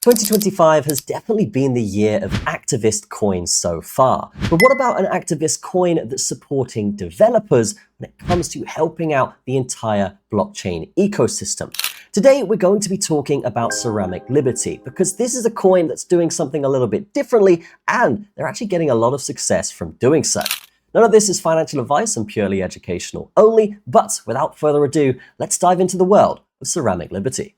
2025 has definitely been the year of activist coins so far. But what about an activist coin that's supporting developers when it comes to helping out the entire blockchain ecosystem? Today, we're going to be talking about Ceramic Liberty because this is a coin that's doing something a little bit differently and they're actually getting a lot of success from doing so. None of this is financial advice and purely educational only, but without further ado, let's dive into the world of Ceramic Liberty.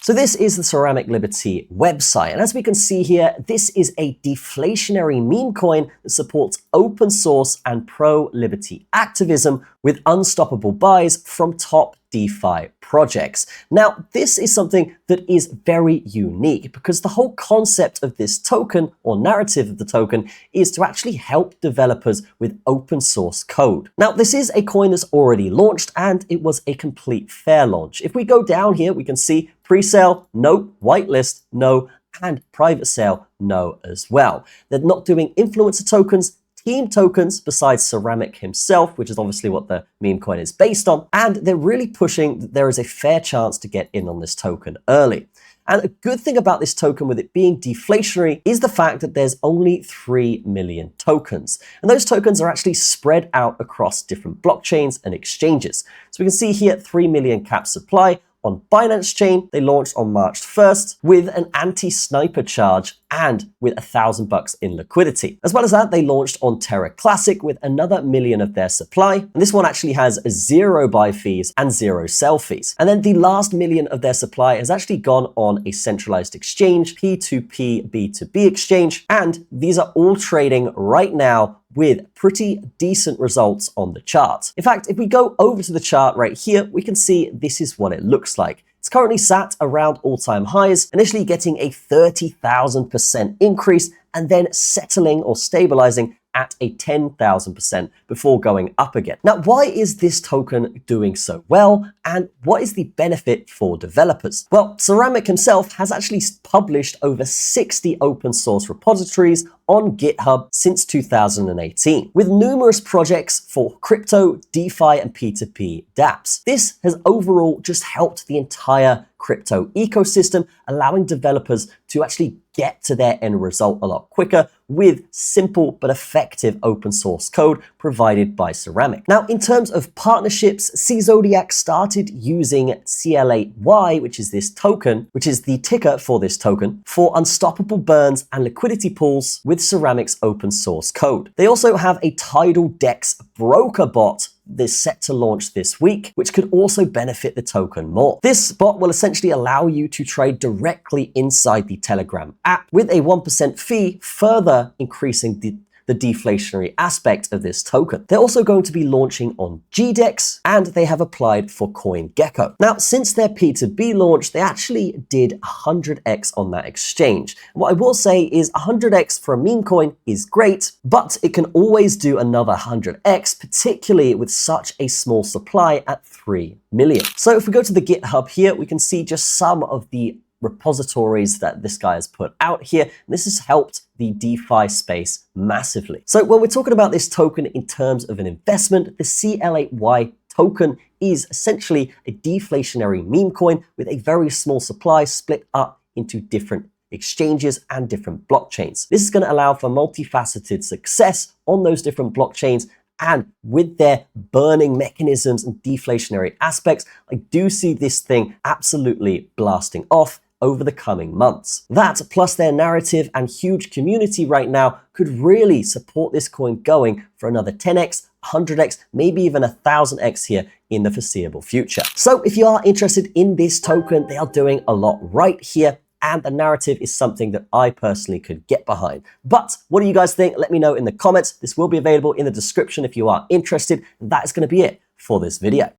So this is the Ceramic Liberty website, and as we can see here, this is a deflationary meme coin that supports open source and pro-liberty activism with unstoppable buys from top DeFi projects. Now, this is something that is very unique because the whole concept of this token or narrative of the token is to actually help developers with open source code. Now, this is a coin that's already launched and it was a complete fair launch. If we go down here, we can see pre-sale, no, whitelist, no, and private sale, no as well. They're not doing influencer tokens, team tokens besides Ceramic himself, which is obviously what the meme coin is based on, and they're really pushing that there is a fair chance to get in on this token early. And a good thing about this token with it being deflationary is the fact that there's only 3 million tokens. And those tokens are actually spread out across different blockchains and exchanges. So we can see here 3 million cap supply on Binance Chain. They launched on March 1st with an anti-sniper charge and with $1,000 in liquidity. As well as that, they launched on Terra Classic with another million of their supply. And this one actually has 0 buy fees and 0 sell fees. And then the last million of their supply has actually gone on a centralized exchange, P2P, B2B exchange. And these are all trading right now with pretty decent results on the chart. In fact, if we go over to the chart right here, we can see this is what it looks like. It's currently sat around all-time highs, initially getting a 30,000% increase and then settling or stabilizing at a 10,000% before going up again. Now, why is this token doing so well? And what is the benefit for developers? Well, Ceramic himself has actually published over 60 open source repositories on GitHub since 2018, with numerous projects for crypto, DeFi, and P2P dApps. This has overall just helped the entire crypto ecosystem, allowing developers to actually get to their end result a lot quicker with simple but effective open source code provided by Ceramic. Now, in terms of partnerships, CZodiac started using CL8Y, which is this token, which is the ticker for this token, for unstoppable burns and liquidity pools with Ceramic's open source code. They also have a Tidal Dex broker bot that's set to launch this week, which could also benefit the token more. This bot will essentially allow you to trade directly inside the Telegram app with a 1% fee, further increasing the deflationary aspect of this token. They're also going to be launching on GDEX and they have applied for CoinGecko. Now, since their P2B launch, they actually did 100x on that exchange. What I will say is 100x for a meme coin is great, but it can always do another 100x, particularly with such a small supply at 3 million. So if we go to the GitHub here, we can see just some of the repositories that this guy has put out here. And this has helped the DeFi space massively. So when we're talking about this token in terms of an investment, the CL8Y token is essentially a deflationary meme coin with a very small supply split up into different exchanges and different blockchains. This is going to allow for multifaceted success on those different blockchains. And with their burning mechanisms and deflationary aspects, I do see this thing absolutely blasting off over the coming months. That, plus their narrative and huge community right now, could really support this coin going for another 10x, 100x, maybe even 1,000x here in the foreseeable future. So if you are interested in this token, they are doing a lot right here. And the narrative is something that I personally could get behind. But what do you guys think? Let me know in the comments. This will be available in the description if you are interested. And that is going to be it for this video.